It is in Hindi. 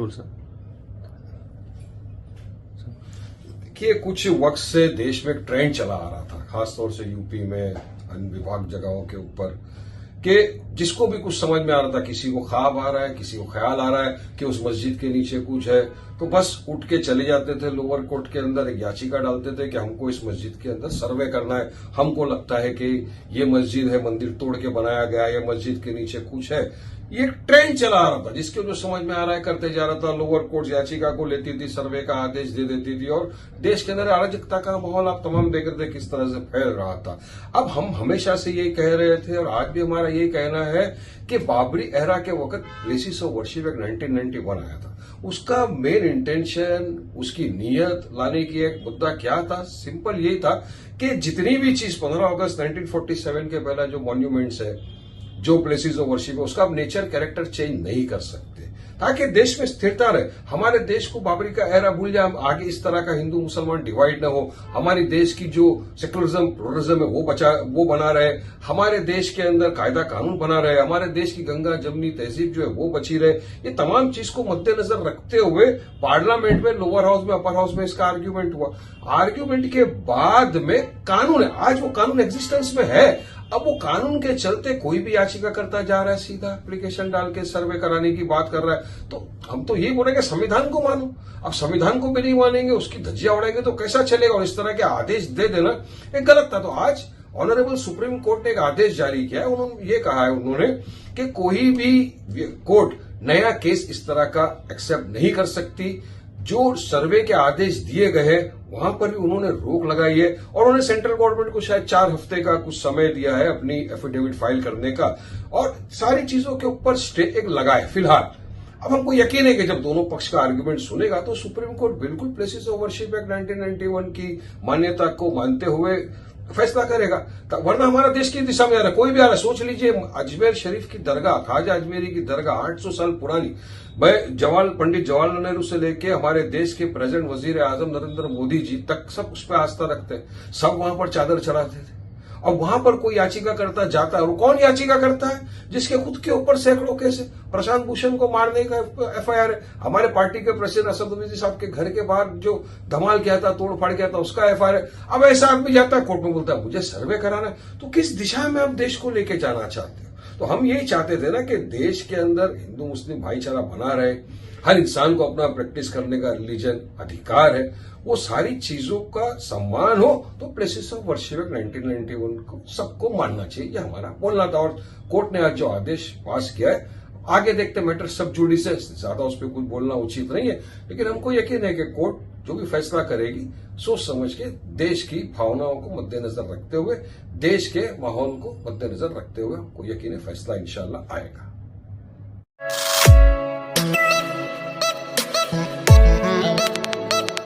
Tool sir. देखिए, कुछ वक्त से देश में एक ट्रेंड चला आ रहा था, खासतौर से यूपी में अन्य विभाग जगहों के ऊपर, कि जिसको भी कुछ समझ में आ रहा था, किसी को ख्वाब आ रहा है, किसी को ख्याल आ रहा है कि उस मस्जिद के नीचे कुछ है, तो बस उठ के चले जाते थे, लोअर कोर्ट के अंदर एक याचिका डालते थे कि हमको इस मस्जिद के अंदर सर्वे करना है, हमको लगता है कि ये मस्जिद है, मंदिर तोड़ के बनाया गया है, या मस्जिद के नीचे कुछ है। ये ट्रेंड चला आ रहा था, जिसके जो समझ में आ रहा है करते जा रहा था। लोअर कोर्ट याचिका को लेती थी, सर्वे का आदेश दे देती थी, और देश के अंदर अराजकता का माहौल आप तमाम देख रहे थे किस तरह से फैल रहा था। अब हम हमेशा से यही कह रहे थे, और आज भी हमारा यही कहना है कि बाबरी एरा के वक्त प्लेसेस ऑफ वर्शिप एक 1991 आया था। उसका मेन इंटेंशन, उसकी नीयत लाने की एक मुद्दा क्या था? सिंपल यही था कि जितनी भी चीज 15 अगस्त 1947 के पहला जो मॉन्यूमेंट्स है, जो प्लेसेस ऑफ वर्शिप है, उसका आप नेचर कैरेक्टर चेंज नहीं कर सकते, ताकि देश में स्थिरता रहे। हमारे देश को बाबरी का एरा भूल जाए, आगे इस तरह का हिंदू मुसलमान डिवाइड न हो, हमारी देश की जो सेकुलरिज्म प्लुरलिज्म है वो बना रहे, हमारे देश के अंदर कायदा कानून बना रहे, हमारे देश की गंगा जमनी तहजीब जो है वो बची रहे। ये तमाम चीज को मद्देनजर रखते हुए पार्लियामेंट में, लोअर हाउस में, अपर हाउस में इसका आर्ग्यूमेंट हुआ। आर्ग्यूमेंट के बाद में कानून है, आज वो कानून एग्जिस्टेंस में है। अब वो कानून के चलते कोई भी याचिका करता जा रहा है, सीधा एप्लीकेशन डाल के सर्वे कराने की बात कर रहा है। तो हम तो यही बोलेंगे संविधान को मानो। अब संविधान को भी नहीं मानेंगे, उसकी धज्जियां उड़ाएंगे तो कैसा चलेगा? और इस तरह के आदेश दे देना एक गलत था। तो आज ऑनरेबल सुप्रीम कोर्ट ने एक आदेश जारी किया है। उन्होंने ये कहा है कि कोई भी कोर्ट नया केस इस तरह का एक्सेप्ट नहीं कर सकती। जो सर्वे के आदेश दिए गए हैं वहां पर भी उन्होंने रोक लगाई है, और उन्होंने सेंट्रल गवर्नमेंट को शायद 4 हफ्ते का कुछ समय दिया है अपनी एफिडेविट फाइल करने का, और सारी चीजों के ऊपर स्टे एक लगाए फिलहाल। अब हमको यकीन है कि जब दोनों पक्ष का आर्ग्यूमेंट सुनेगा तो सुप्रीम कोर्ट बिल्कुल प्लेसेस ऑफ वर्शिप एक्ट 1991 की मान्यता को मानते हुए फैसला करेगा। वरना हमारा देश की दिशा में आ रहा है, कोई भी आ रहा है। सोच लीजिए, अजमेर शरीफ की दरगाह, ख्वाजा अजमेरी की दरगाह 800 साल पुरानी, पंडित जवाहरलाल नेहरू से लेके हमारे देश के प्रेजेंट वजीर आजम नरेंद्र मोदी जी तक सब उस पर आस्था रखते हैं, सब वहां पर चादर चढ़ाते थे। और वहां पर कोई याचिका करता जाता है, और कौन याचिका करता है? जिसके खुद के ऊपर सैकड़ों केस है। प्रशांत भूषण को मारने का एफआईआर है, हमारे पार्टी के प्रेसिडेंट असदुद्दीन साहब के घर के बाहर जो धमाल किया था, तोड़ फाड़ किया था, उसका एफआईआर है। अब ऐसा आदमी जाता है कोर्ट में, बोलता है मुझे सर्वे कराना है। तो किस दिशा में आप देश को लेके जाना चाहते हो? तो हम यही चाहते थे ना कि देश के अंदर हिंदू मुस्लिम भाईचारा बना रहे, हर इंसान को अपना प्रैक्टिस करने का रिलीजन अधिकार है, वो सारी चीजों का सम्मान हो। तो प्लेसेस ऑफ वर्शिप 1991 को सबको मानना चाहिए, ये हमारा बोलना था। और कोर्ट ने आज जो आदेश पास किया है, आगे देखते मैटर सब जुडिशियल, ज्यादा उस पर कुछ बोलना उचित नहीं है, लेकिन हमको यकीन है कि कोर्ट जो भी फैसला करेगी सोच समझ के, देश की भावनाओं को मद्देनजर रखते हुए, देश के माहौल को मद्देनजर रखते हुए, हमको यकीन है फैसला इंशाल्लाह आएगा।